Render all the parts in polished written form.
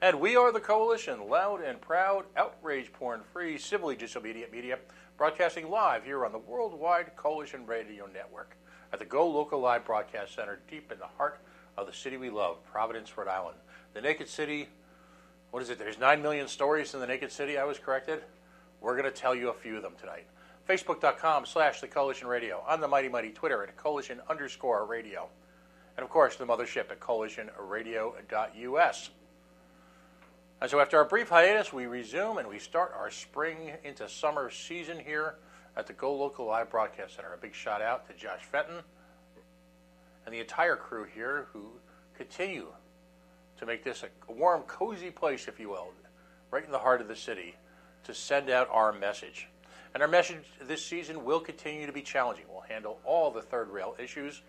And we are the Coalition, loud and proud, outrage porn-free, civilly disobedient media, broadcasting live here on the Worldwide Coalition Radio Network at the Go Local Live Broadcast Center deep in the heart of the city we love, Providence, Rhode Island. The Naked City, what is it? There's 9 million stories in the Naked City, I was corrected. We're going to tell you a few of them tonight. Facebook.com/The Coalition Radio, on the mighty Twitter at Coalition_radio. And of course, the mothership at coalitionradio.us. And so after our brief hiatus, we resume and we start our spring into summer season here at the Go Local Live Broadcast Center. A big shout out to Josh Fenton and the entire crew here who continue to make this a warm, cozy place, if you will, right in the heart of the city, to send out our message. And our message this season will continue to be challenging. We'll handle all the third rail issues.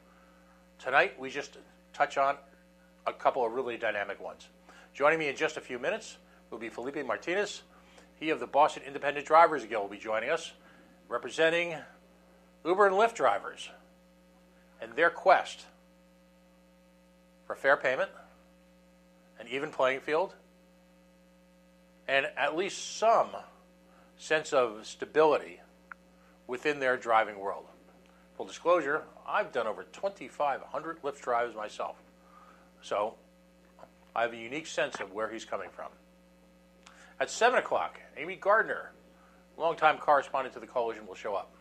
Tonight, we just touch on a couple of really dynamic ones. Joining me in just a few minutes will be Felipe Martinez. He of the Boston Independent Drivers Guild will be joining us, representing Uber and Lyft drivers and their quest for fair payment, an even playing field, and at least some sense of stability within their driving world. Full disclosure, I've done over 2,500 Lyft drives myself, so I have a unique sense of where he's coming from. At 7 o'clock, Amy Gardner, longtime correspondent to the Coalition, will show up.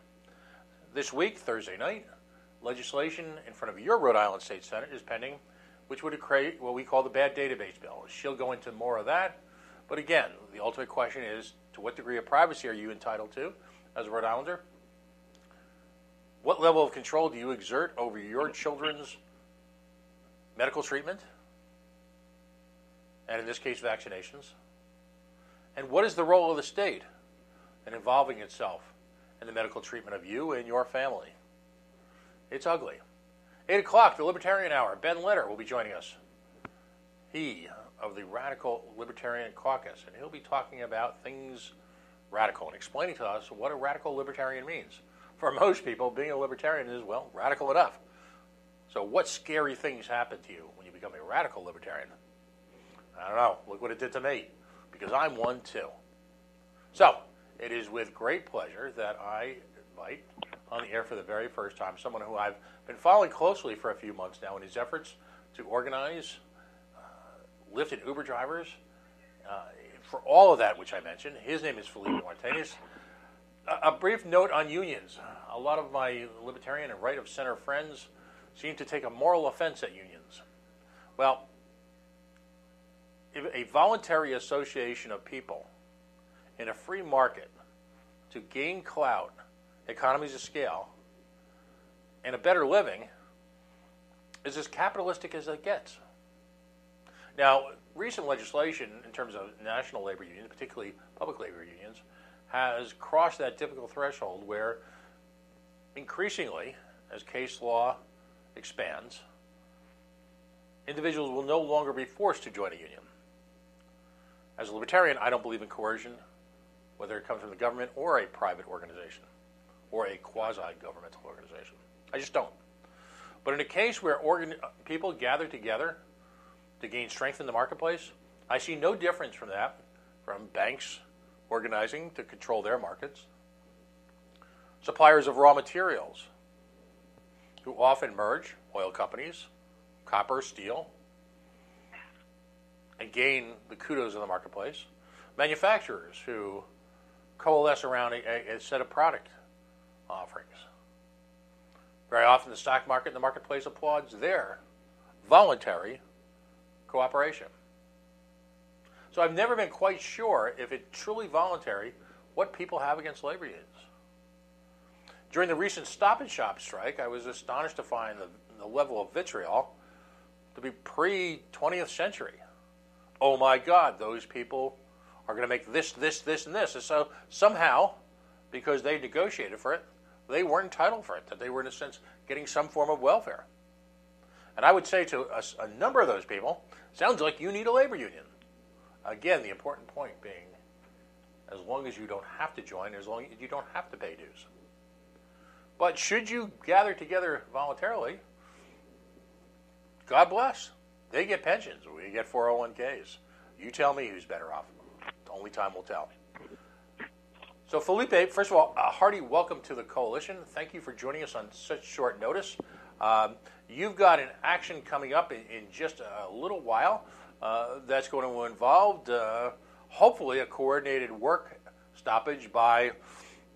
This week, Thursday night, legislation in front of your Rhode Island State Senate is pending, which would create what we call the bad database bill. She'll go into more of that. But again, the ultimate question is, to what degree of privacy are you entitled to as a Rhode Islander? What level of control do you exert over your children's medical treatment? And in this case, vaccinations. And what is the role of the state in involving itself in the medical treatment of you and your family? It's ugly. 8 o'clock, the Libertarian Hour. Ben Letter will be joining us. He of the Radical Libertarian Caucus, and he'll be talking about things radical and explaining to us what a radical libertarian means. For most people, being a libertarian is, well, radical enough. So what scary things happen to you when you become a radical libertarian? I don't know. Look what it did to me, because I'm one too. So it is with great pleasure that I invite on the air for the very first time someone who I've been following closely for a few months now in his efforts to organize Lyft and Uber drivers for all of that which I mentioned. His name is Felipe Martinez. A brief note on unions. A lot of my libertarian and right-of-center friends seem to take a moral offense at unions. Well, if a voluntary association of people in a free market to gain clout, economies of scale, and a better living is as capitalistic as it gets. Now, recent legislation in terms of national labor unions, particularly public labor unions, has crossed that difficult threshold where increasingly, as case law expands, individuals will no longer be forced to join a union. As a libertarian, I don't believe in coercion, whether it comes from the government or a private organization or a quasi-governmental organization. I just don't. But in a case where people gather together to gain strength in the marketplace, I see no difference from that, from banks organizing to control their markets, suppliers of raw materials who often merge, oil companies, copper, steel, and gain the kudos of the marketplace, manufacturers who coalesce around a set of product offerings. Very often the stock market and the marketplace applauds their voluntary cooperation. So I've never been quite sure if it's truly voluntary what people have against labor unions. During the recent Stop and Shop strike, I was astonished to find the level of vitriol to be pre-20th century. Oh my God, those people are going to make this, and this. And so somehow, because they negotiated for it, they weren't entitled for it, that they were in a sense getting some form of welfare. And I would say to a number of those people, sounds like you need a labor union. Again, the important point being, as long as you don't have to join, as long as you don't have to pay dues. But should you gather together voluntarily, God bless. They get pensions. We get 401ks. You tell me who's better off. Only time will tell. So, Felipe, first of all, a hearty welcome to the coalition. Thank you for joining us on such short notice. You've got an action coming up in just a little while that's going to involve, hopefully, a coordinated work stoppage by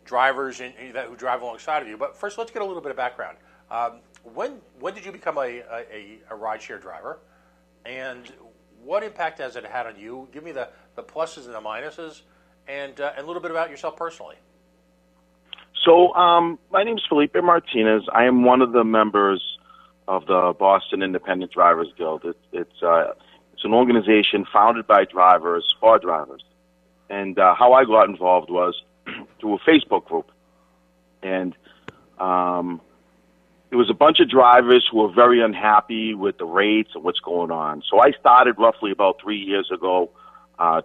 drivers who drive alongside of you. But first, let's get a little bit of background. When did you become a rideshare driver, and what impact has it had on you? Give me the pluses and the minuses, and a little bit about yourself personally. So, my name is Felipe Martinez. I am one of the members of the Boston Independent Drivers Guild. It's an organization founded by drivers for drivers. And how I got involved was through a Facebook group. And it was a bunch of drivers who were very unhappy with the rates and what's going on. So I started roughly about 3 years ago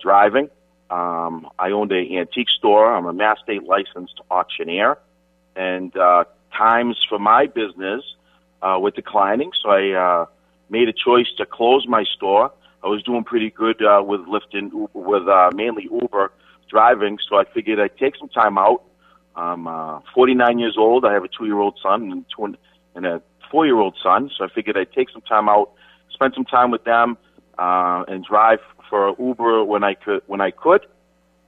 driving. I owned an antique store. I'm a Mass State licensed auctioneer. And times for my business were declining, so I made a choice to close my store. I was doing pretty good with Lyft and Uber, with mainly Uber driving, so I figured I'd take some time out. I'm 49 years old. I have a 2-year-old son and a 4-year-old son, so I figured I'd take some time out, spend some time with them, and drive for Uber when I could.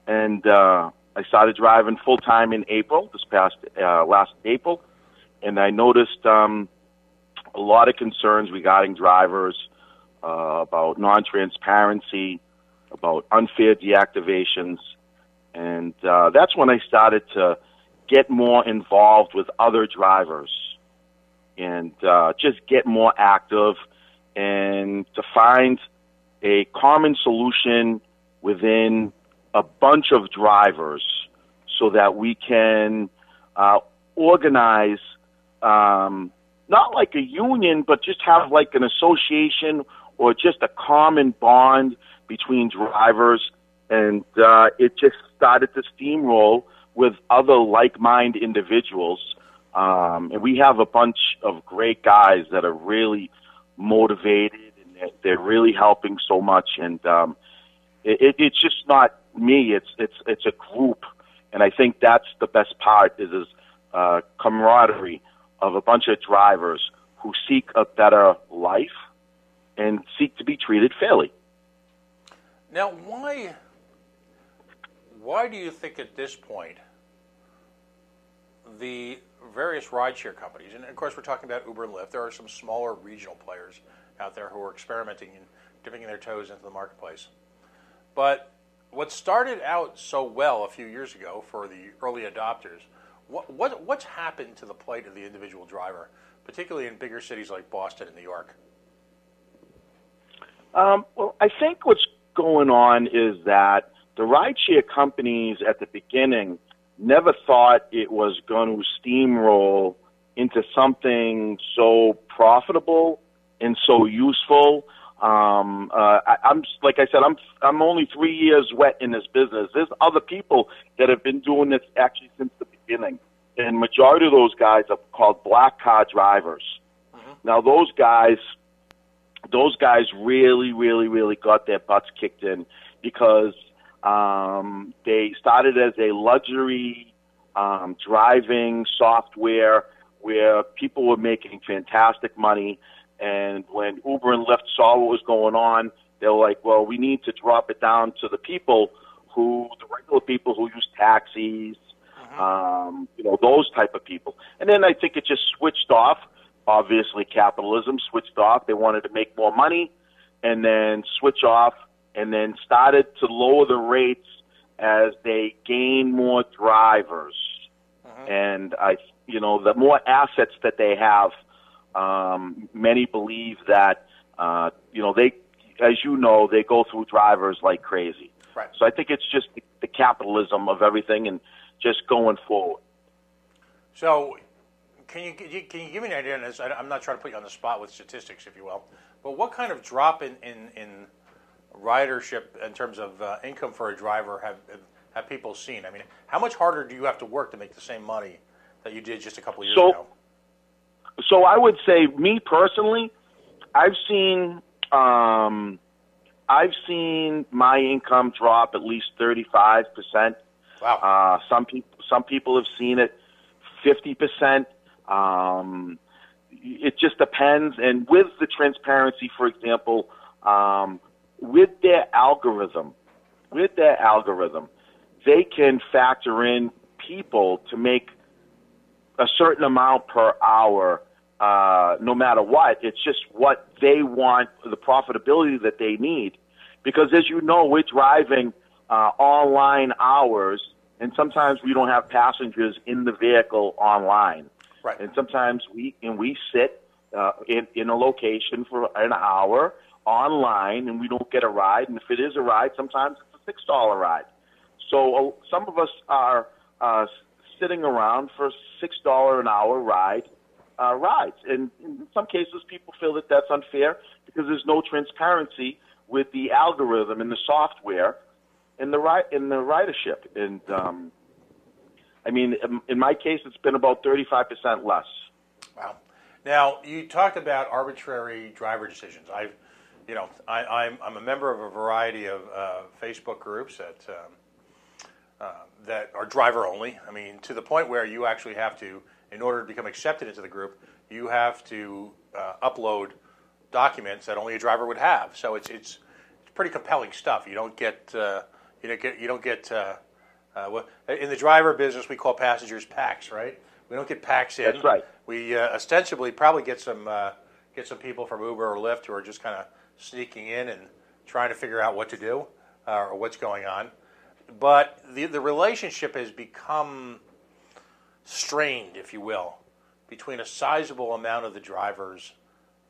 And I started driving full time in April, last April, and I noticed a lot of concerns regarding drivers about non-transparency, about unfair deactivations, and that's when I started to get more involved with other drivers and just get more active and to find a common solution within a bunch of drivers so that we can organize, not like a union, but just have like an association or just a common bond between drivers. And it just started to steamroll with other like-minded individuals. And we have a bunch of great guys that are really motivated, and they're really helping so much. And it's just not me; it's a group, and I think that's the best part is camaraderie of a bunch of drivers who seek a better life and seek to be treated fairly. Now, why do you think at this point the various rideshare companies, and of course we're talking about Uber and Lyft, there are some smaller regional players out there who are experimenting and dipping their toes into the marketplace. But what started out so well a few years ago for the early adopters, what's happened to the plight of the individual driver, particularly in bigger cities like Boston and New York? Well, I think what's going on is that the rideshare companies at the beginning never thought it was going to steamroll into something so profitable and so useful. I'm like I said, I'm only 3 years wet in this business. There's other people that have been doing this actually since the beginning, and majority of those guys are called black car drivers. Mm-hmm. Now those guys really, really, really got their butts kicked in because they started as a luxury driving software where people were making fantastic money. And when Uber and Lyft saw what was going on, they were like, well, we need to drop it down to the regular people who use taxis, those type of people. And then I think it just switched off. Obviously, capitalism switched off. They wanted to make more money and then switch off and then started to lower the rates as they gain more drivers. Mm-hmm. And the more assets that they have, many believe that, they go through drivers like crazy. Right. So I think it's just the capitalism of everything and just going forward. So can you give me an idea, and I'm not trying to put you on the spot with statistics, if you will, but what kind of drop in ridership in terms of income for a driver have people seen? I mean, how much harder do you have to work to make the same money that you did just a couple of years ago? So I would say, me personally, I've seen I've seen my income drop at least 35%. Wow. Some people have seen it 50%. It just depends. And with the transparency, for example, with their algorithm, they can factor in people to make a certain amount per hour, no matter what. It's just what they want, the profitability that they need. Because as you know, we're driving online hours, and sometimes we don't have passengers in the vehicle online. Right. And sometimes we sit in a location for an hour online, and we don't get a ride. And if it is a ride, sometimes it's a $6 ride. So some of us are sitting around for $6 an hour rides. And in some cases, people feel that that's unfair because there's no transparency with the algorithm and the software and the ridership. And I mean, in my case, it's been about 35% less. Wow. Now, you talked about arbitrary driver decisions. I'm a member of a variety of Facebook groups that are driver only. I mean, to the point where you actually have to, in order to become accepted into the group, you have to upload documents that only a driver would have. So it's pretty compelling stuff. You don't get well, in the driver business we call passengers packs, right? We don't get packs in. That's right. We ostensibly probably get some people from Uber or Lyft who are just kind of sneaking in and trying to figure out what to do or what's going on. But the relationship has become strained, if you will, between a sizable amount of the drivers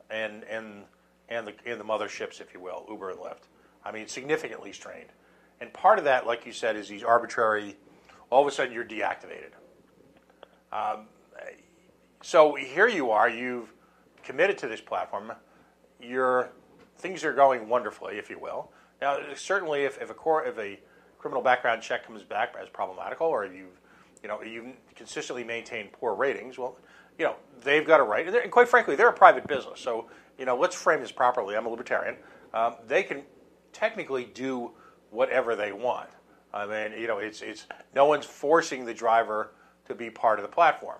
and the motherships, if you will, Uber and Lyft. I mean, significantly strained. And part of that, like you said, is these arbitrary, all of a sudden you're deactivated. So here you are, you've committed to this platform. Things are going wonderfully, if you will. Now, certainly if a criminal background check comes back as problematical, or you've consistently maintained poor ratings, well, they've got a right. And quite frankly, they're a private business. So, let's frame this properly. I'm a libertarian. They can technically do whatever they want. I mean, it's no one's forcing the driver to be part of the platform.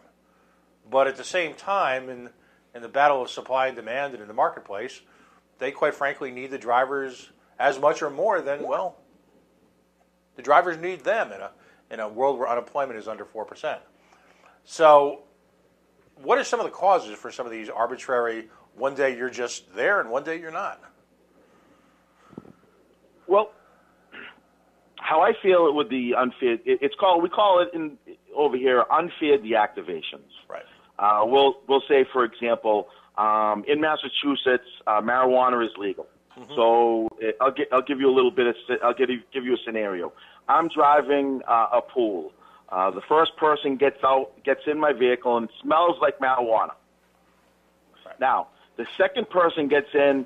But at the same time, in the battle of supply and demand and in the marketplace, they quite frankly need the drivers as much or more than, well, the drivers need them in a world where unemployment is under 4%. So what are some of the causes for some of these arbitrary, one day you're just there and one day you're not? Well, how I feel it with the unfair, we call it over here unfair deactivations. Right. We'll say, for example, in Massachusetts, marijuana is legal. Mm-hmm. So I'll give you a little bit of, I'll give you a scenario. I'm driving a pool. The first person gets in my vehicle and smells like marijuana. Right. Now, the second person gets in,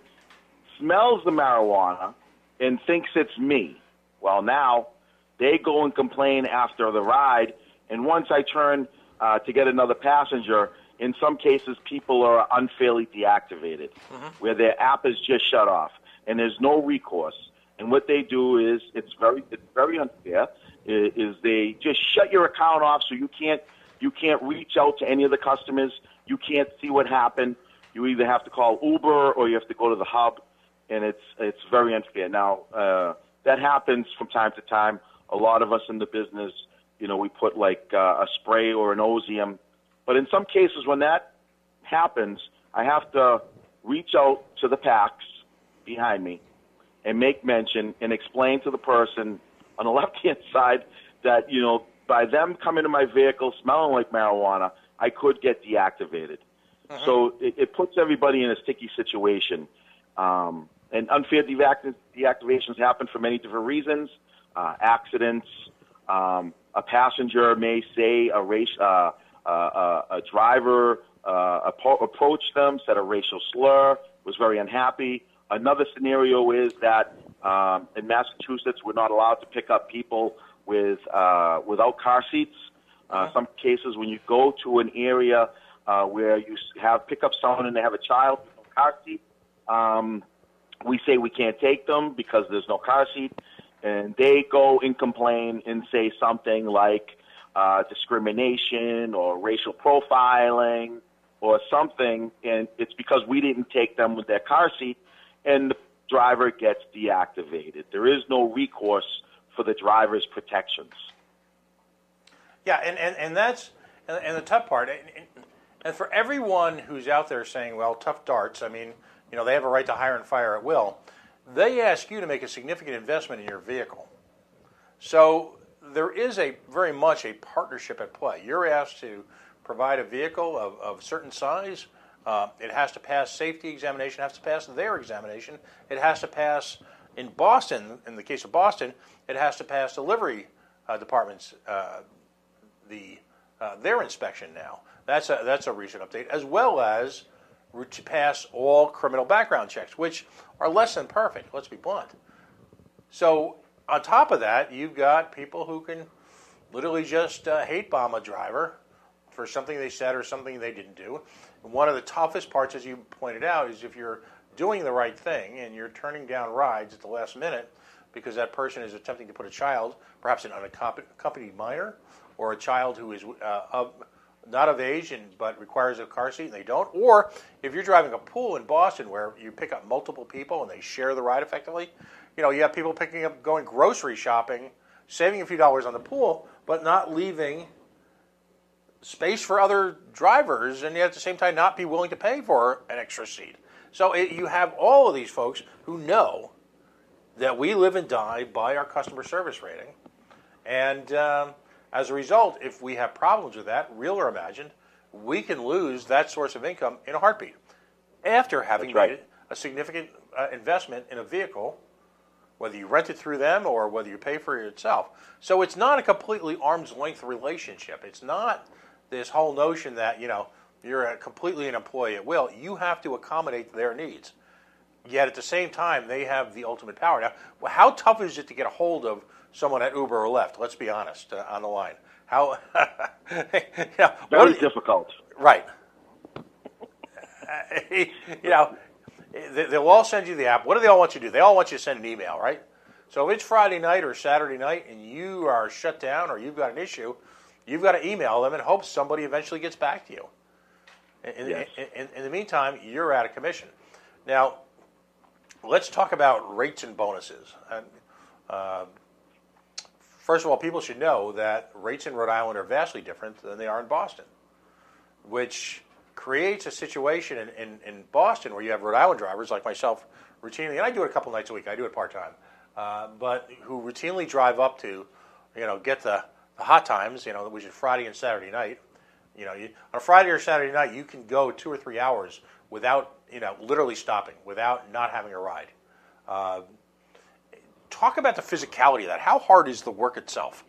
smells the marijuana, and thinks it's me. Well, now they go and complain after the ride, and once I turn to get another passenger, in some cases people are unfairly deactivated, mm-hmm. where their app is just shut off, and there's no recourse. And what they do is it's very unfair. Is they just shut your account off so you can't reach out to any of the customers. You can't see what happened. You either have to call Uber or you have to go to the hub, and it's very unfair. Now that happens from time to time. A lot of us in the business, we put like a spray or an Ozium. But in some cases, when that happens, I have to reach out to the packs behind me and make mention and explain to the person on the left-hand side that, by them coming to my vehicle smelling like marijuana, I could get deactivated. Uh-huh. So it puts everybody in a sticky situation. And unfair deactivations happen for many different reasons. Accidents. A passenger may say a driver approached them, said a racial slur, was very unhappy. Another scenario is that in Massachusetts, we're not allowed to pick up people without car seats. Some cases, when you go to an area pick up someone and they have a child with no car seat, we say we can't take them because there's no car seat, and they go and complain and say something like discrimination or racial profiling or something, and it's because we didn't take them with their car seat, and the driver gets deactivated. There is no recourse for the driver's protections. Yeah, and that's and the tough part. And for everyone who's out there saying, well, tough darts, I mean, you know, they have a right to hire and fire at will, they ask you to make a significant investment in your vehicle. So there is very much a partnership at play. You're asked to provide a vehicle of certain size. It has to pass safety examination, it has to pass their examination. It has to pass, in Boston, in the case of Boston, it has to pass the livery department's their inspection now. That's a recent update, as well as to pass all criminal background checks, which are less than perfect, let's be blunt. So on top of that, you've got people who can literally just hate bomb a driver for something they said or something they didn't do. And one of the toughest parts, as you pointed out, is if you're doing the right thing and you're turning down rides at the last minute because that person is attempting to put a child, perhaps an unaccompanied minor, or a child who is not of age but requires a car seat and they don't, or if you're driving a pool in Boston where you pick up multiple people and they share the ride effectively, you know, you have people going grocery shopping, saving a few dollars on the pool, but not leaving space for other drivers, and yet at the same time not be willing to pay for an extra seat. So you have all of these folks who know that we live and die by our customer service rating, and as a result, if we have problems with that, real or imagined, we can lose that source of income in a heartbeat after having made a significant investment in a vehicle, whether you rent it through them or whether you pay for it yourself. So it's not a completely arm's length relationship. It's not this whole notion that, you know, you're completely an employee at will. You have to accommodate their needs. Yet at the same time, they have the ultimate power. Now, how tough is it to get a hold of someone at Uber or Lyft? Let's be honest, on the line. How? Very difficult. Right. You know, they'll all send you the app. What do they all want you to do? They all want you to send an email, right? So if it's Friday night or Saturday night and you are shut down or you've got an issue, you've got to email them and hope somebody eventually gets back to you. In the meantime, you're out of commission. Now, let's talk about rates and bonuses. First of all, people should know that rates in Rhode Island are vastly different than they are in Boston, which creates a situation in Boston where you have Rhode Island drivers like myself routinely, and I do it a couple nights a week. I do it part-time, but who routinely drive up to, you know, get the hot times, you know, which is Friday and Saturday night. You know, on a Friday or Saturday night, you can go 2 or 3 hours without, you know, literally stopping, without not having a ride. Talk about the physicality of that. How hard is the work itself?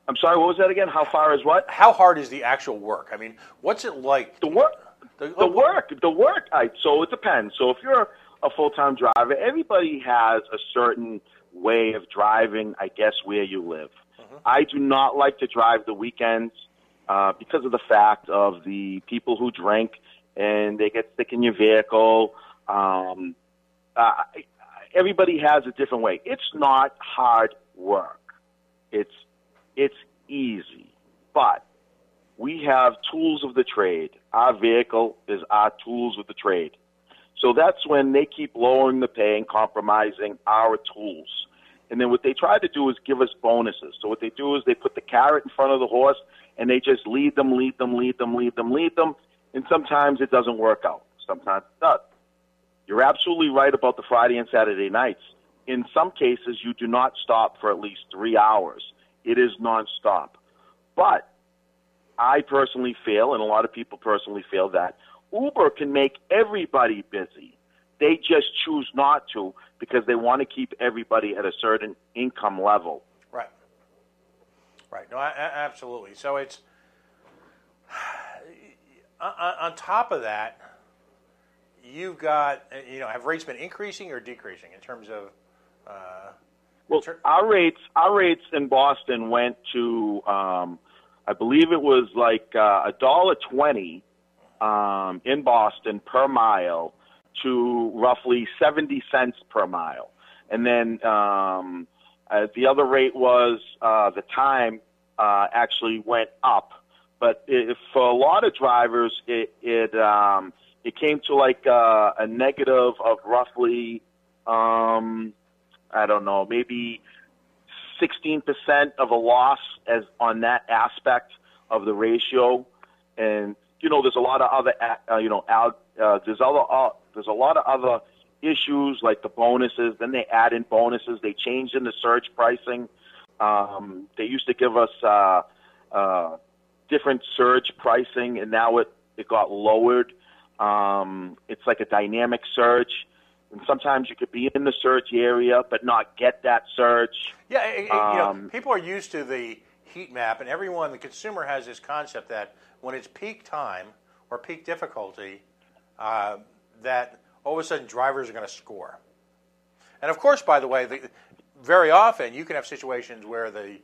I'm sorry, what was that again? How far is what? How hard is the actual work? I mean, what's it like? The work. So it depends. So if you're a full-time driver, everybody has a certain way of driving, I guess, where you live. Mm-hmm. I do not like to drive the weekends because of the fact of the people who drink and they get sick in your vehicle. Everybody has a different way. It's not hard work. It's easy. But we have tools of the trade. Our vehicle is our tools of the trade. So that's when they keep lowering the pay and compromising our tools. And then what they try to do is give us bonuses. So what they do is they put the carrot in front of the horse and they just lead them. And sometimes it doesn't work out. Sometimes it does. You're absolutely right about the Friday and Saturday nights. In some cases, you do not stop for at least 3 hours. It is nonstop. But I personally feel, and a lot of people personally feel, that Uber can make everybody busy. They just choose not to because they want to keep everybody at a certain income level. Right. Right. No, absolutely. So it's on top of that, you've got, you know, have rates been increasing or decreasing in terms of? Our rates in Boston went to, I believe it was like $1.20 in Boston per mile to roughly 70 cents per mile. And then the other rate was the time actually went up. But for a lot of drivers, it came to like a negative of roughly, I don't know, maybe 16% of a loss as on that aspect of the ratio. And there's a lot of other there's a lot of other issues like the bonuses. Then they add in bonuses. They changed in the surge pricing. They used to give us different surge pricing, and now it got lowered. It's like a dynamic surge. And sometimes you could be in the surge area but not get that surge. Yeah, people are used to the heat map, and the consumer has this concept that when it's peak time or peak difficulty, that all of a sudden drivers are going to score. And of course, by the way, very often you can have situations where the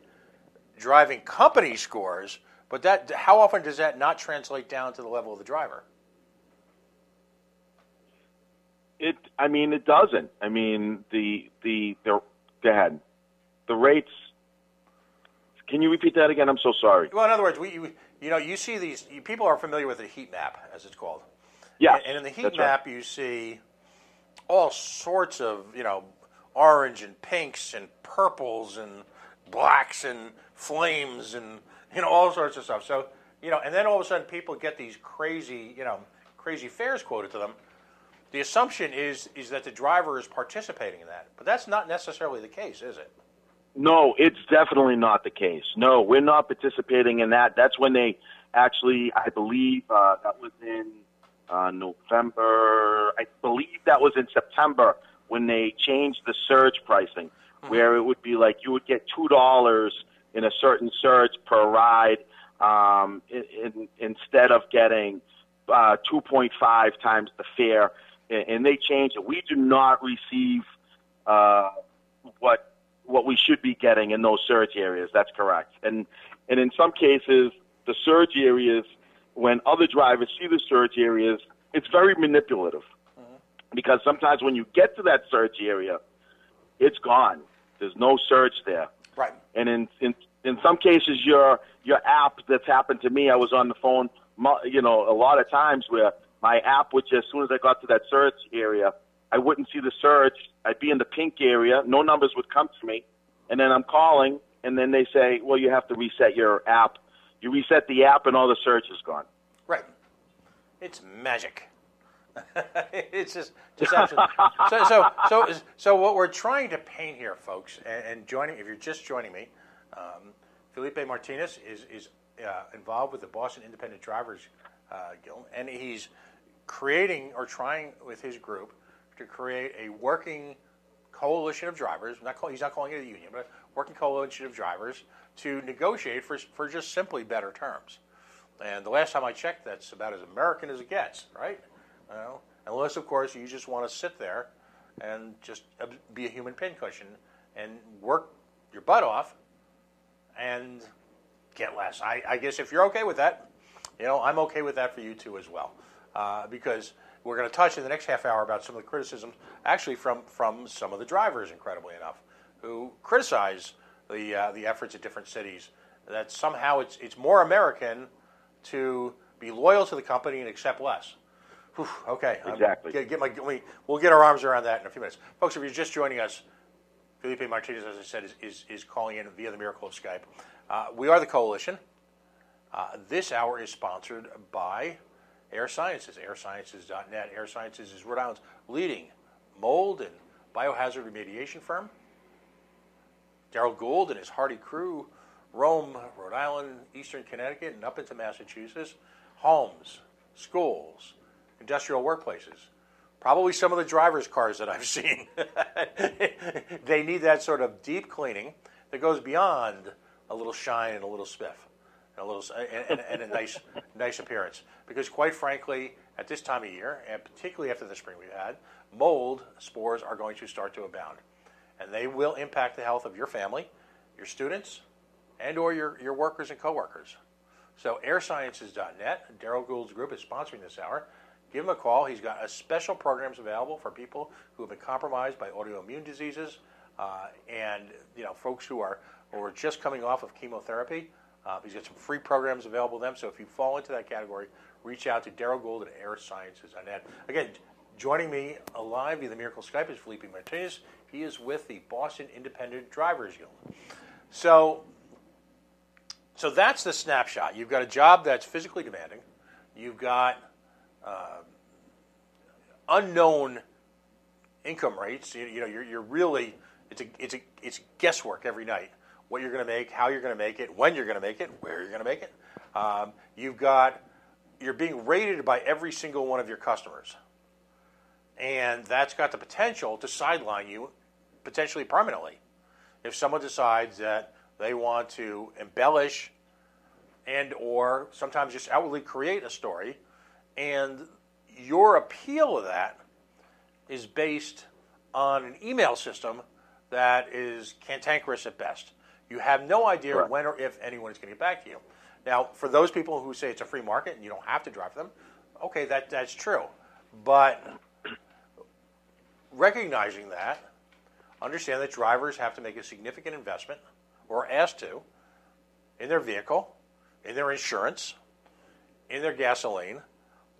driving company scores, but how often does that not translate down to the level of the driver? It doesn't. I mean, go ahead. The rates. Can you repeat that again? I'm so sorry. Well, in other words, you see these people are familiar with the heat map, as it's called. Yeah. And in the heat map, you see all sorts of orange and pinks and purples and blacks and flames and all sorts of stuff. So and then all of a sudden people get these crazy fares quoted to them. The assumption is that the driver is participating in that, but that's not necessarily the case, is it? No, it's definitely not the case. No, we're not participating in that. That's when they actually, I believe, that was in November. I believe that was in September when they changed the surge pricing, where it would be like you would get $2 in a certain surge per ride instead of getting 2.5 times the fare. And they changed it. We do not receive what we should be getting in those surge areas. That's correct. And in some cases, the surge areas, when other drivers see the surge areas, it's very manipulative. Because sometimes when you get to that surge area, it's gone. There's no surge there. Right. And in some cases, your app, that's happened to me. I was on the phone, a lot of times where my app would just, as soon as I got to that surge area, I wouldn't see the surge. I'd be in the pink area. No numbers would come to me. And then I'm calling, and then they say, well, you have to reset your app. You reset the app, and all the surge is gone. Right. It's magic. It's just absolutely. So what we're trying to paint here, folks, and joining, if you're just joining me, Felipe Martinez is involved with the Boston Independent Drivers Guild, and he's creating or trying with his group to create a working coalition of drivers. He's not calling it a union, but a working coalition of drivers to negotiate for just simply better terms. And the last time I checked, that's about as American as it gets, right? Unless, of course, you just want to sit there and just be a human pincushion and work your butt off and get less. I guess if you're okay with that, I'm okay with that for you too as well. Because we're going to touch in the next half hour about some of the criticisms, actually from some of the drivers, incredibly enough, who criticize the efforts at different cities, that somehow it's more American to be loyal to the company and accept less. Whew, okay. Exactly. We'll get our arms around that in a few minutes. Folks, if you're just joining us, Felipe Martinez, as I said, is calling in via the miracle of Skype. We are the Coalition. This hour is sponsored by Air Sciences, airsciences.net. Air Sciences is Rhode Island's leading mold and biohazard remediation firm. Darrell Gould and his hardy crew roam Rhode Island, eastern Connecticut, and up into Massachusetts. Homes, schools, industrial workplaces. Probably some of the drivers' cars that I've seen. They need that sort of deep cleaning that goes beyond a little shine and a little spiff. And a nice appearance. Because quite frankly, at this time of year, and particularly after the spring we've had, mold spores are going to start to abound. And they will impact the health of your family, your students, and or your workers and coworkers. So airsciences.net, Daryl Gould's group is sponsoring this hour. Give him a call. He's got special programs available for people who have been compromised by autoimmune diseases and folks who are just coming off of chemotherapy. He's got some free programs available to them. So if you fall into that category, reach out to Daryl Gould at airsciences.net. Again, joining me live via the Miracle Skype is Felipe Martinez. He is with the Boston Independent Drivers Guild. So that's the snapshot. You've got a job that's physically demanding. You've got unknown income rates. You're really it's guesswork every night. What you're going to make, how you're going to make it, when you're going to make it, where you're going to make it. You're being rated by every single one of your customers, and that's got the potential to sideline you, potentially permanently, if someone decides that they want to embellish and or sometimes just outwardly create a story, and your appeal of that is based on an email system that is cantankerous at best. You have no idea Correct. when or if anyone is going to get back to you. Now, for those people who say it's a free market and you don't have to drive for them, okay, that's true. But recognizing that, understand that drivers have to make a significant investment, or are asked to, in their vehicle, in their insurance, in their gasoline.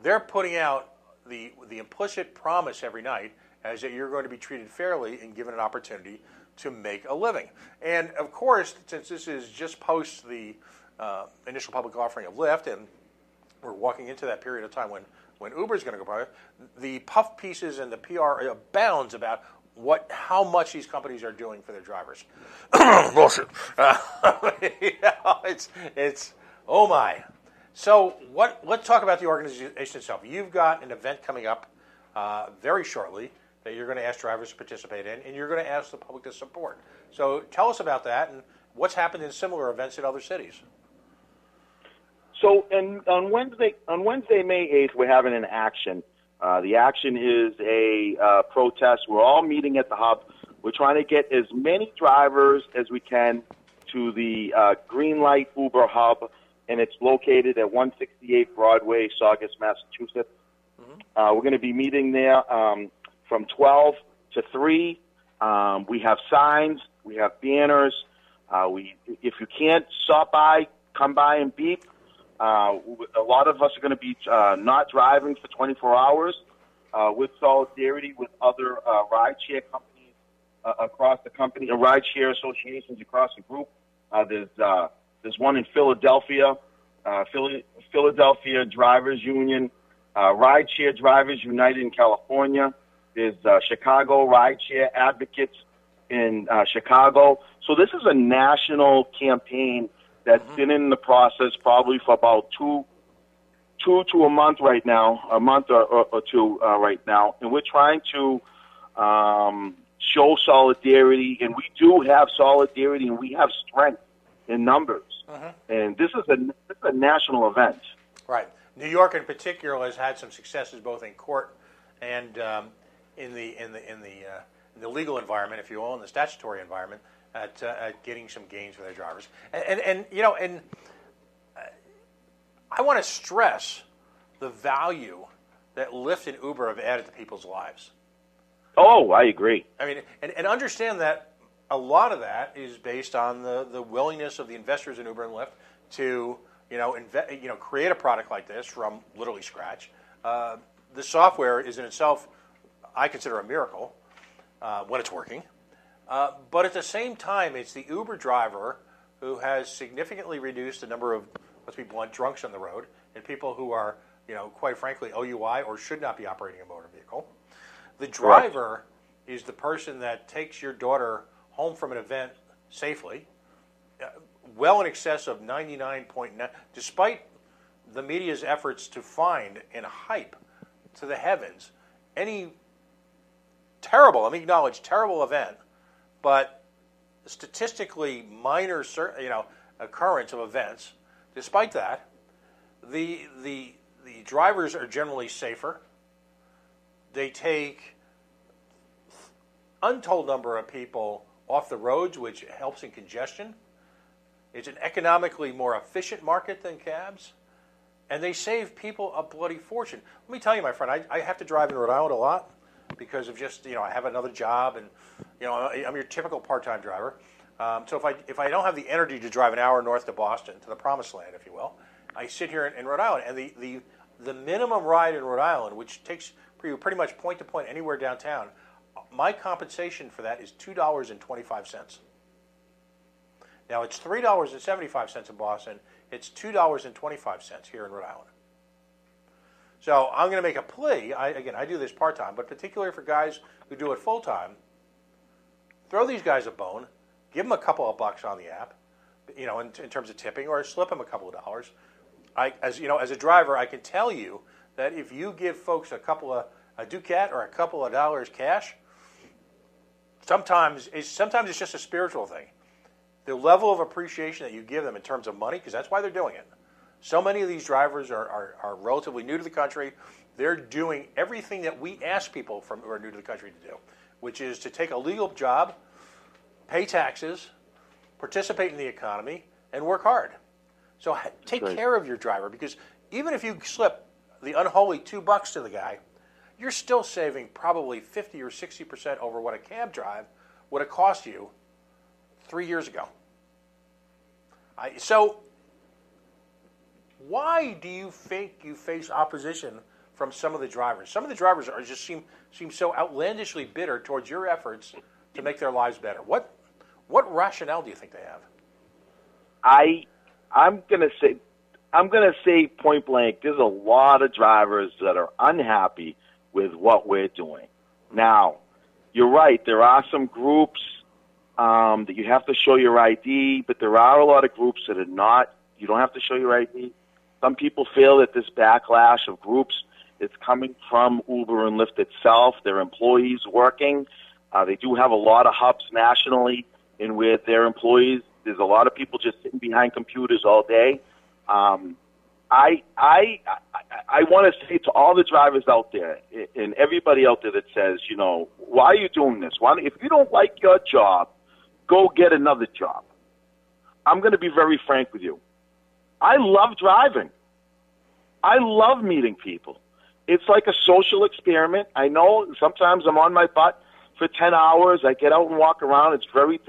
They're putting out the implicit promise every night as that you're going to be treated fairly and given an opportunity to make a living. And of course, since this is just post the initial public offering of Lyft, and we're walking into that period of time when Uber is going to go private, the puff pieces and the PR abounds about how much these companies are doing for their drivers. Bullshit. It's oh my. So let's talk about the organization itself. You've got an event coming up very shortly that you're going to ask drivers to participate in, and you're going to ask the public to support. So tell us about that and what's happened in similar events in other cities. So on Wednesday, May 8th, we're having an action. The action is a protest. We're all meeting at the hub. We're trying to get as many drivers as we can to the Green Light Uber hub, and it's located at 168 Broadway, Saugus, Massachusetts. Mm-hmm. We're going to be meeting there from 12 to 3. We have signs. We have banners. If you can't stop by, come by and beep. A lot of us are going to be not driving for 24 hours with solidarity with other rideshare companies across the company, rideshare associations across the group. There's one in Philadelphia, Philadelphia Drivers Union, Rideshare Drivers United in California. There's Chicago Rideshare Advocates in Chicago. So this is a national campaign that's been in the process probably for about two to a month right now, a month or two right now, and we're trying to show solidarity, and we do have solidarity, and we have strength in numbers, and this is a national event. Right. New York, in particular, has had some successes both in court and in the legal environment, if you will, in the statutory environment, at getting some gains for their drivers. And I want to stress the value that Lyft and Uber have added to people's lives. Oh, I agree. I mean, and understand that a lot of that is based on the willingness of the investors in Uber and Lyft to create a product like this from literally scratch. The software is in itself, I consider, a miracle when it's working. But at the same time, it's the Uber driver who has significantly reduced the number of, let's be blunt, drunks on the road and people who are, quite frankly, OUI or should not be operating a motor vehicle. The driver is the person that takes your daughter home from an event safely, well in excess of 99.9, despite the media's efforts to find and hype to the heavens any terrible, let me acknowledge, terrible event, but statistically minor, occurrence of events. Despite that, the drivers are generally safer. They take untold number of people off the roads, which helps in congestion. It's an economically more efficient market than cabs, and they save people a bloody fortune. Let me tell you, my friend, I have to drive in Rhode Island a lot because of just, I have another job, and, I'm your typical part-time driver. So if I don't have the energy to drive an hour north to Boston, to the promised land, if you will, I sit here in Rhode Island, and the minimum ride in Rhode Island, which takes pretty much point to point anywhere downtown, my compensation for that is $2.25. Now, it's $3.75 in Boston. It's $2.25 here in Rhode Island. So I'm going to make a plea. I do this part-time, but particularly for guys who do it full-time, throw these guys a bone, give them a couple of bucks on the app, in terms of tipping, or slip them a couple of dollars. As a driver, I can tell you that if you give folks a ducat or a couple of dollars cash, sometimes it's just a spiritual thing. The level of appreciation that you give them in terms of money, because that's why they're doing it. So many of these drivers are relatively new to the country. They're doing everything that we ask people who are new to the country to do, which is to take a legal job, pay taxes, participate in the economy, and work hard. So take care of your driver, because even if you slip the unholy $2 to the guy, you're still saving probably 50 or 60% over what a cab drive would have cost you 3 years ago. So why do you think you face opposition from some of the drivers? Some of the drivers seem so outlandishly bitter towards your efforts to make their lives better. What rationale do you think they have? I'm gonna say point blank, there's a lot of drivers that are unhappy with what we're doing. Now, you're right, there are some groups that you have to show your ID, but there are a lot of groups that are not. You don't have to show your ID. Some people feel that this backlash of groups is coming from Uber and Lyft itself, their employees working. They do have a lot of hubs nationally, and with their employees, there's a lot of people just sitting behind computers all day. I want to say to all the drivers out there and everybody out there that says, why are you doing this? If you don't like your job, go get another job. I'm going to be very frank with you. I love driving. I love meeting people. It's like a social experiment. I know sometimes I'm on my butt for 10 hours. I get out and walk around. It's very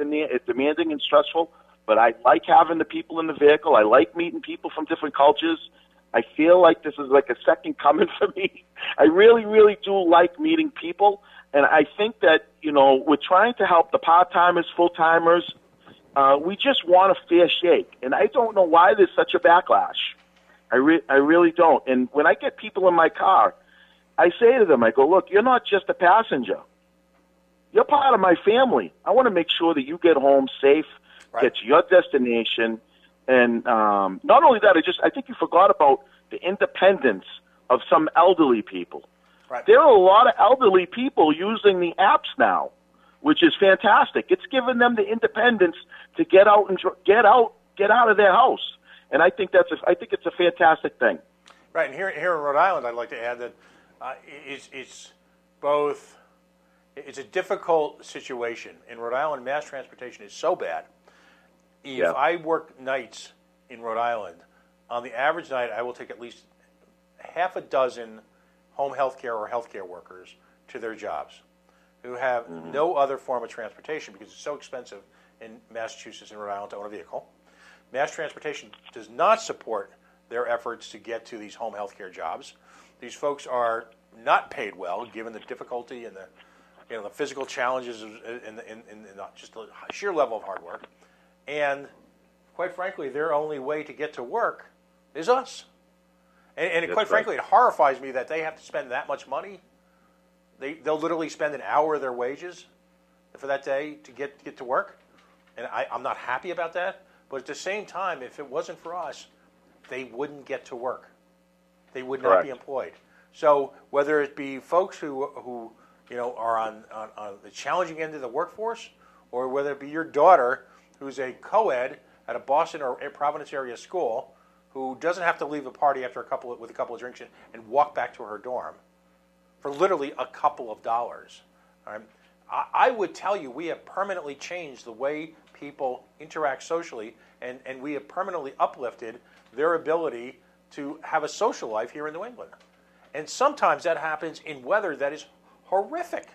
demanding and stressful, but I like having the people in the vehicle. I like meeting people from different cultures. I feel like this is like a second coming for me. I really, really do like meeting people, and I think that, we're trying to help the part-timers, full-timers. We just want a fair shake, and I don't know why there's such a backlash. I really don't. And when I get people in my car, I say to them, I go, look, you're not just a passenger. You're part of my family. I want to make sure that you get home safe, get to your destination. And not only that, I think you forgot about the independence of some elderly people. Right. There are a lot of elderly people using the apps now, which is fantastic. It's given them the independence to get out of their house. And I think it's a fantastic thing. Right, and here in Rhode Island, I'd like to add that it's a difficult situation. In Rhode Island, mass transportation is so bad. If I work nights in Rhode Island, on the average night, I will take at least half a dozen home health care or healthcare workers to their jobs who have no other form of transportation because it's so expensive in Massachusetts and Rhode Island to own a vehicle. Mass transportation does not support their efforts to get to these home health care jobs. These folks are not paid well, given the difficulty and the physical challenges and just the sheer level of hard work. And quite frankly, their only way to get to work is us. And quite frankly, it horrifies me that they have to spend that much money. They'll literally spend an hour of their wages for that day to get to work. And I'm not happy about that. But at the same time, if it wasn't for us, they wouldn't get to work. They would not be employed. So whether it be folks who are on the challenging end of the workforce, or whether it be your daughter who's a co-ed at a Boston or a Providence area school who doesn't have to leave a party after with a couple of drinks and walk back to her dorm for literally a couple of dollars. All right? I would tell you we have permanently changed the way people interact socially, and we have permanently uplifted their ability to have a social life here in New England. And sometimes that happens in weather that is horrific.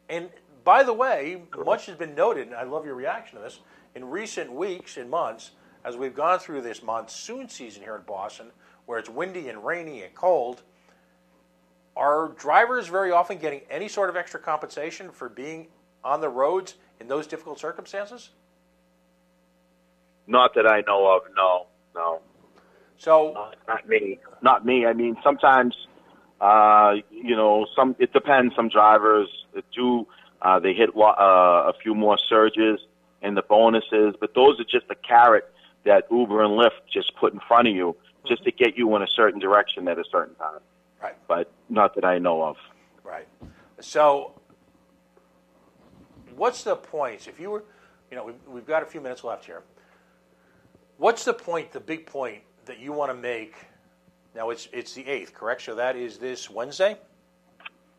And by the way, much has been noted, and I love your reaction to this, in recent weeks and months, as we've gone through this monsoon season here in Boston, where it's windy and rainy and cold, are drivers very often getting any sort of extra compensation for being on the roads in those difficult circumstances? Not that I know of, no. So Not me. I mean, sometimes, it depends. Some drivers do, they hit a few more surges and the bonuses, but those are just a carrot that Uber and Lyft just put in front of you just to get you in a certain direction at a certain time. Right. But not that I know of. Right. So what's the point? If you were, we've got a few minutes left here. What's the point, the big point that you want to make? Now, it's the 8th, correct? So that is this Wednesday?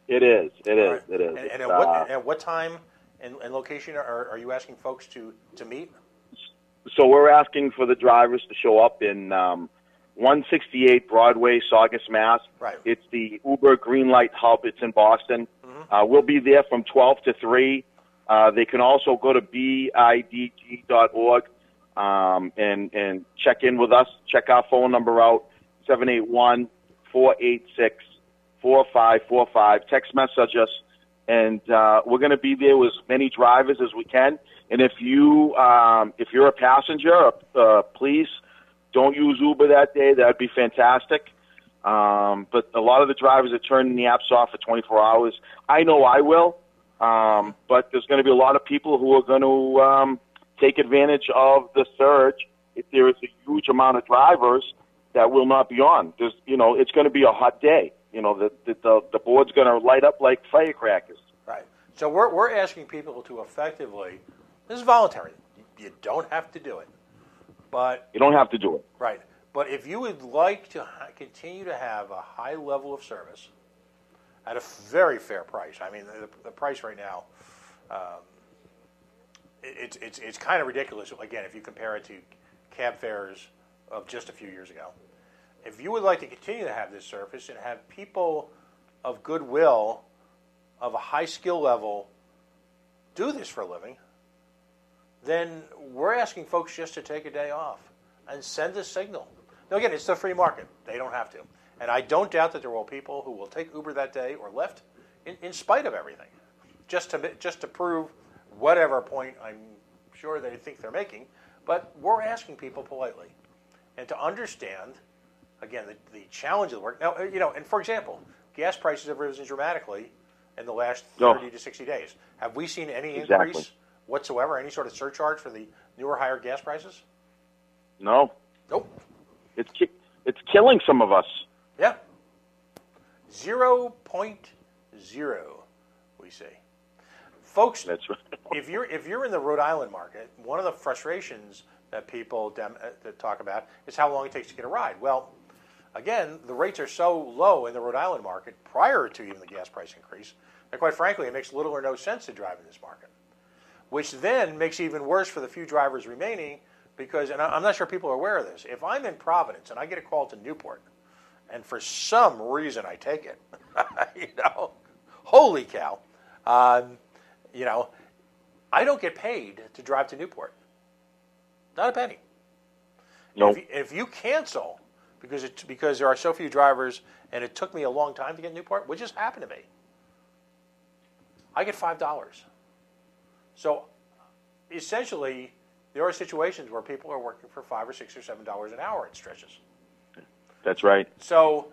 It is. Right. It is. And at what time and location are you asking folks to meet? So we're asking for the drivers to show up in 168 Broadway, Saugus, Mass. Right. It's the Uber Green Light Hub. It's in Boston. Mm-hmm. We'll be there from 12 to 3. They can also go to bidg.org and check in with us. Check our phone number out, 781-486-4545. Text message us, and we're going to be there with as many drivers as we can. And if you're a passenger, please don't use Uber that day. That'd be fantastic. But a lot of the drivers are turning the apps off for 24 hours. I know I will. But there's going to be a lot of people who are going to take advantage of the surge if there is a huge amount of drivers that will not be on. It's going to be a hot day. The board's going to light up like firecrackers. Right. So we're asking people to effectively, this is voluntary. You don't have to do it. But you don't have to do it. Right. But if you would like to continue to have a high level of service at a very fair price, I mean, the price right now, it's kind of ridiculous, again, if you compare it to cab fares of just a few years ago. If you would like to continue to have this service and have people of goodwill, of a high skill level, do this for a living, then we're asking folks just to take a day off and send a signal. Now, again, it's the free market. They don't have to. And I don't doubt that there will be people who will take Uber that day or Lyft in spite of everything, just to prove whatever point I'm sure they think they're making. But we're asking people politely and to understand, again, the challenge of the work. Now, and for example, gas prices have risen dramatically in the last 30 to 60 days. Have we seen any increase whatsoever, any sort of surcharge for the newer, higher gas prices? No. Nope. It's killing some of us. Yeah. 0.0, we say. Folks, that's right. if you're in the Rhode Island market, one of the frustrations that people that talk about is how long it takes to get a ride. Well, again, the rates are so low in the Rhode Island market prior to even the gas price increase that, quite frankly, it makes little or no sense to drive in this market, which then makes it even worse for the few drivers remaining because, and I'm not sure people are aware of this, if I'm in Providence and I get a call to Newport, and for some reason I take it, holy cow, I don't get paid to drive to Newport. Not a penny. Nope. If you cancel because there are so few drivers and it took me a long time to get Newport, which just happened to me, I get $5. So essentially, there are situations where people are working for $5 or $6 or $7 an hour in stretches. That's right. So,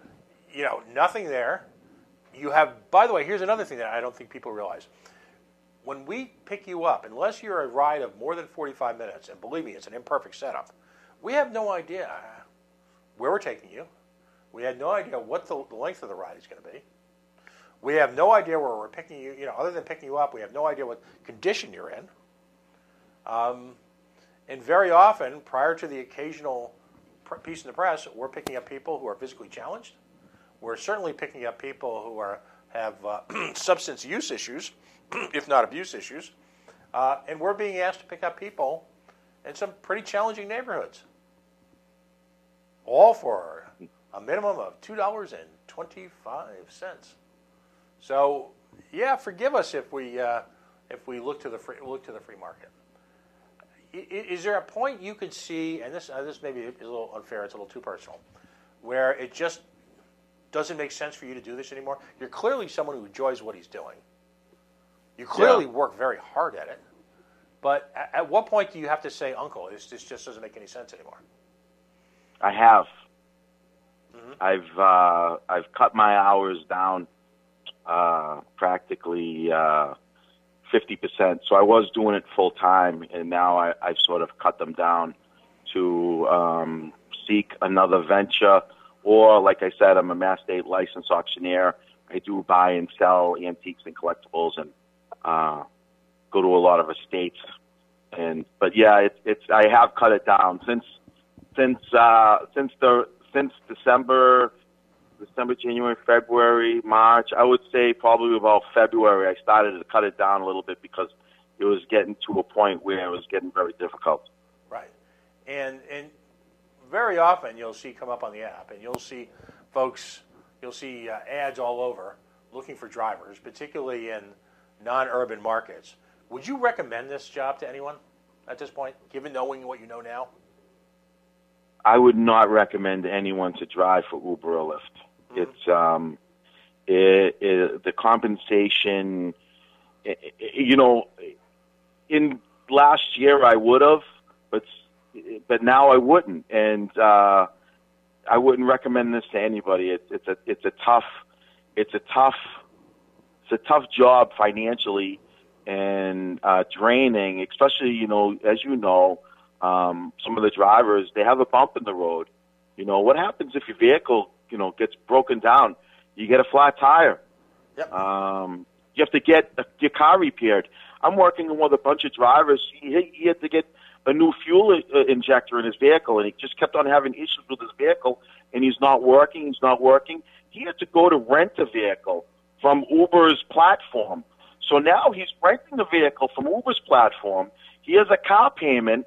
nothing there. You have, by the way, here's another thing that I don't think people realize. When we pick you up, unless you're a ride of more than 45 minutes, and believe me, it's an imperfect setup, we have no idea where we're taking you. We have no idea what the length of the ride is going to be. We have no idea where we're picking you, other than picking you up, we have no idea what condition you're in. And very often, prior to the occasional piece in the press, we're picking up people who are physically challenged. We're certainly picking up people who have substance use issues, if not abuse issues. and we're being asked to pick up people in some pretty challenging neighborhoods, all for a minimum of $2.25. So, yeah, forgive us if we look to the free market. Is there a point you could see, and this maybe is a little unfair, it's a little too personal, where it just doesn't make sense for you to do this anymore? You're clearly someone who enjoys what he's doing. You clearly work very hard at it. But at what point do you have to say, Uncle, this just doesn't make any sense anymore? I have. I've cut my hours down practically 50%. So I was doing it full time, and now I've sort of cut them down to seek another venture. Or, like I said, I'm a Mass State licensed auctioneer. I do buy and sell antiques and collectibles, and go to a lot of estates. But yeah, I have cut it down since December, January, February, March. I would say probably about February I started to cut it down a little bit because it was getting to a point where it was getting very difficult. Right, and very often you'll see come up on the app, and you'll see folks, ads all over looking for drivers, particularly in non-urban markets. Would you recommend this job to anyone at this point, given knowing what you know now? I would not recommend anyone to drive for Uber or Lyft. It's the compensation. In last year I would have, but now I wouldn't, and I wouldn't recommend this to anybody. It's a tough job financially and draining, especially as you know. Some of the drivers, they have a bump in the road. What happens if your vehicle, gets broken down? You get a flat tire. Yep. You have to get your car repaired. I'm working with a bunch of drivers. He had to get a new fuel injector in his vehicle, and he just kept on having issues with his vehicle, and he's not working. He had to go to rent a vehicle from Uber's platform. So now he's renting a vehicle from Uber's platform. He has a car payment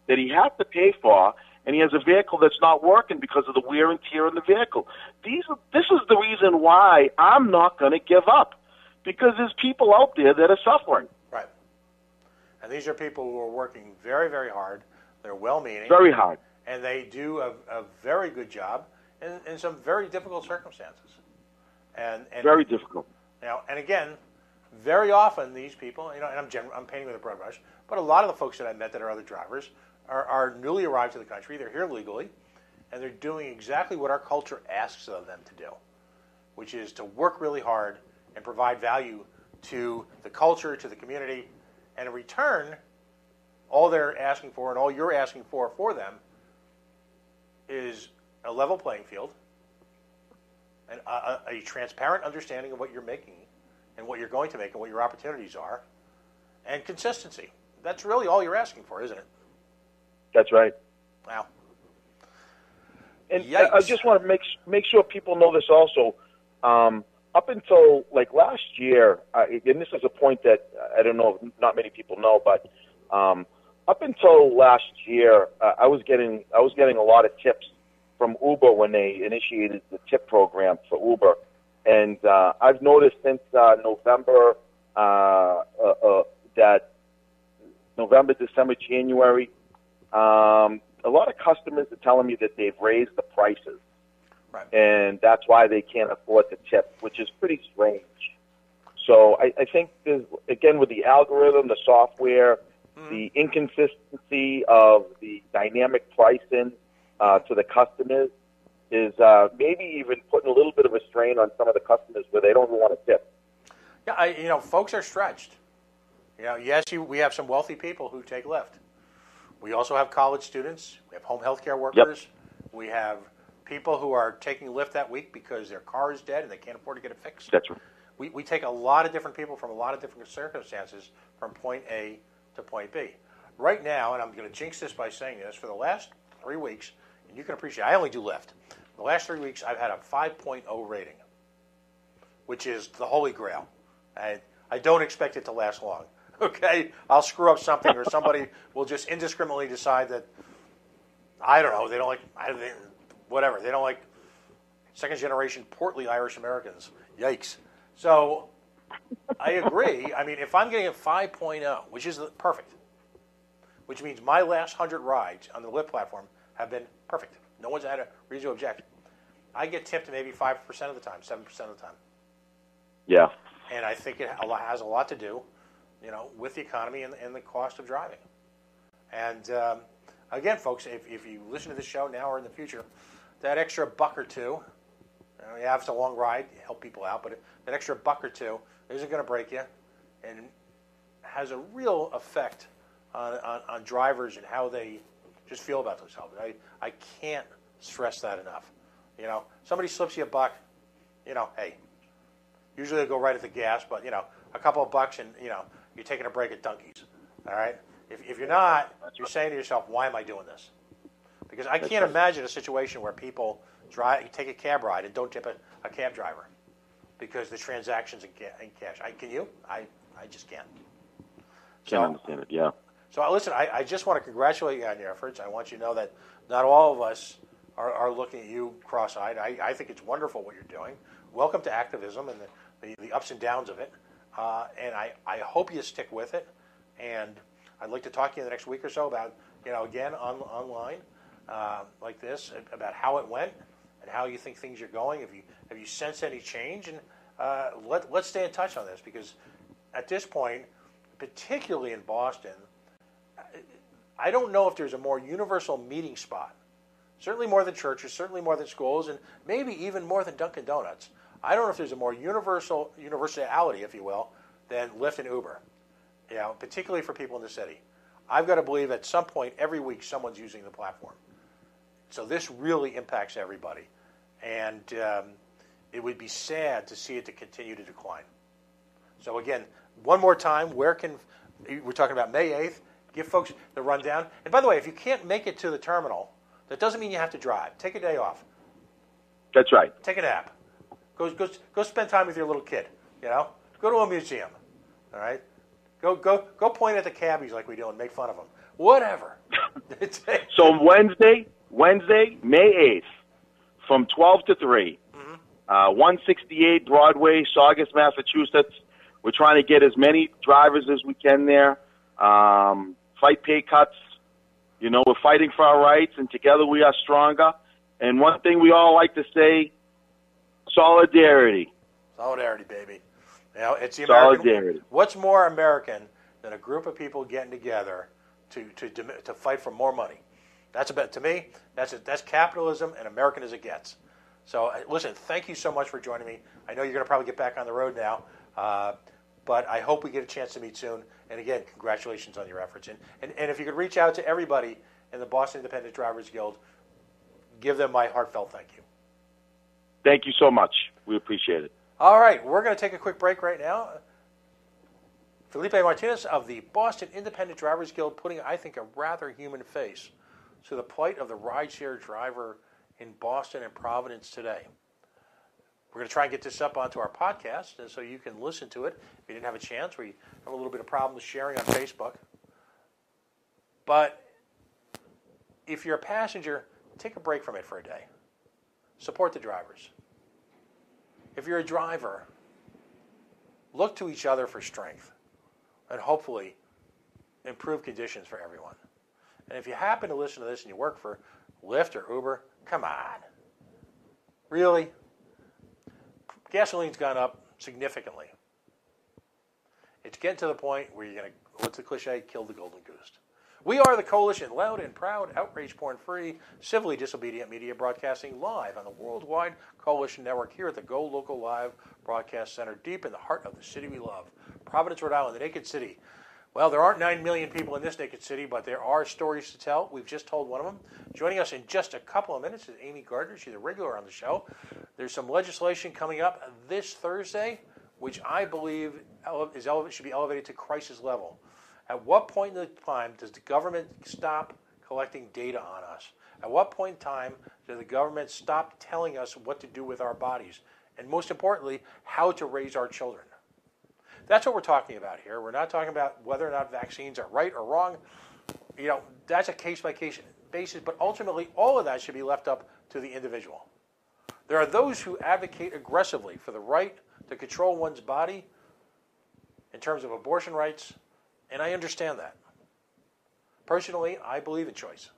that he has to pay for, and he has a vehicle that's not working because of the wear and tear in the vehicle. This is the reason why I'm not going to give up, because there's people out there that are suffering. Right. And these are people who are working very, very hard. They're well-meaning. Very hard. And they do a very good job in some very difficult circumstances. And very difficult. And again, very often these people, and I'm painting with a broad brush, but a lot of the folks that I met that are other drivers are newly arrived to the country. They're here legally, and they're doing exactly what our culture asks of them to do, which is to work really hard and provide value to the culture, to the community, and in return, all they're asking for and all you're asking for them is a level playing field and a transparent understanding of what you're making and what you're going to make and what your opportunities are, and consistency. That's really all you're asking for, isn't it? That's right. Wow. And I just want to make sure people know this also. Up until last year, and this is a point that I don't know, not many people know, but up until last year, I was getting a lot of tips from Uber when they initiated the tip program for Uber, and I've noticed since November that November, December, January, a lot of customers are telling me that they've raised the prices. Right. And that's why they can't afford the tip, which is pretty strange. So I think there's, again, with the algorithm, the software, the inconsistency of the dynamic pricing to the customers is maybe even putting a little bit of a strain on some of the customers where they don't want to tip. Yeah, folks are stretched. Yes, we have some wealthy people who take Lyft. We also have college students. We have home health care workers. Yep. We have people who are taking Lyft that week because their car is dead and they can't afford to get it fixed. That's right. We take a lot of different people from a lot of different circumstances from point A to point B. Right now, and I'm going to jinx this by saying this, for the last 3 weeks, and you can appreciate, I only do Lyft. The last 3 weeks, I've had a 5.0 rating, which is the holy grail. I don't expect it to last long. Okay, I'll screw up something, or somebody will just indiscriminately decide that, I don't know, they don't like, whatever, they don't like second generation portly Irish Americans. Yikes. So I agree. I mean, if I'm getting a 5.0, which is perfect, which means my last 100 rides on the Lyft platform have been perfect. No one's had a reason to object. I get tipped maybe 5% of the time, 7% of the time. Yeah. And I think it has a lot to do, with the economy and the cost of driving. And again, folks, if you listen to this show now or in the future, that extra buck or two, yeah, it's a long ride, help people out, but that extra buck or two isn't going to break you, and has a real effect on drivers and how they just feel about themselves. I can't stress that enough. Somebody slips you a buck, hey, usually they go right at the gas, but a couple of bucks and you're taking a break at Dunkies. All right. If you're not, you're saying to yourself, why am I doing this? Because I can't imagine a situation where people take a cab ride and don't tip a cab driver because the transaction's in cash. Can you? I just can't. Can't understand it. Yeah. So listen, I just want to congratulate you on your efforts. I want you to know that not all of us are looking at you cross-eyed. I think it's wonderful what you're doing. Welcome to activism and the ups and downs of it. And I hope you stick with it. And I'd like to talk to you in the next week or so about, again, online like this, about how it went and how you think things are going. Have you sensed any change? And let's stay in touch on this, because at this point, particularly in Boston, I don't know if there's a more universal meeting spot. Certainly more than churches, certainly more than schools, and maybe even more than Dunkin' Donuts. I don't know if there's a more universality, if you will, than Lyft and Uber, particularly for people in the city. I've got to believe at some point every week someone's using the platform. So this really impacts everybody. And it would be sad to see it to continue to decline. So again, one more time, we're talking about May 8th. Give folks the rundown. And by the way, if you can't make it to the terminal, that doesn't mean you have to drive. Take a day off. That's right. Take a nap. Go spend time with your little kid. Go to a museum. All right. Go point at the cabbies like we do and make fun of them. Whatever. So Wednesday, May 8th, from 12 to 3, 168 Broadway, Saugus, Massachusetts. We're trying to get as many drivers as we can there. Fight pay cuts. We're fighting for our rights, and together we are stronger. And one thing we all like to say, solidarity. Solidarity, baby. It's the American. Solidarity. What's more American than a group of people getting together to fight for more money? To me, that's capitalism, and American as it gets. So listen, thank you so much for joining me. I know you're going to probably get back on the road now, but I hope we get a chance to meet soon. And again, congratulations on your efforts. And if you could reach out to everybody in the Boston Independent Drivers Guild, give them my heartfelt thank you. Thank you so much. We appreciate it. All right, we're going to take a quick break right now. Felipe Martinez of the Boston Independent Drivers Guild putting, I think, a rather human face to the plight of the rideshare driver in Boston and Providence today. We're going to try and get this up onto our podcast so you can listen to it if you didn't have a chance. We have a little bit of problems sharing on Facebook. But if you're a passenger, take a break from it for a day. Support the drivers. If you're a driver, look to each other for strength and hopefully improve conditions for everyone. And if you happen to listen to this and you work for Lyft or Uber, come on. Really? Gasoline's gone up significantly. It's getting to the point where you're going to, what's the cliche, kill the golden goose. We are the Coalition, loud and proud, outrage porn-free, civilly disobedient media broadcasting live on the worldwide Coalition Network here at the Go Local Live Broadcast Center, deep in the heart of the city we love, Providence, Rhode Island, the Naked City. Well, there aren't 9 million people in this naked city, but there are stories to tell. We've just told one of them. Joining us in just a couple of minutes is Amy Gardner. She's a regular on the show. There's some legislation coming up this Thursday, which I believe should be elevated to crisis level. At what point in time does the government stop collecting data on us? At what point in time does the government stop telling us what to do with our bodies? And most importantly, how to raise our children? That's what we're talking about here. We're not talking about whether or not vaccines are right or wrong. That's a case-by-case basis, but ultimately all of that should be left up to the individual. There are those who advocate aggressively for the right to control one's body in terms of abortion rights, and I understand that. Personally, I believe in choice.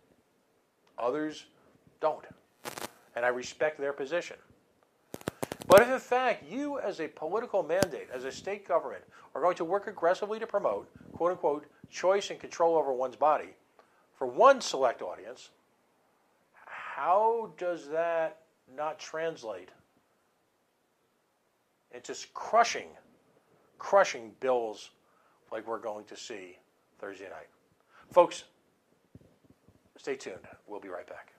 Others don't, and I respect their position. But if in fact you as a political mandate, as a state government, are going to work aggressively to promote, quote-unquote, choice and control over one's body for one select audience, how does that not translate into crushing bills like we're going to see Thursday night? Folks, stay tuned. We'll be right back.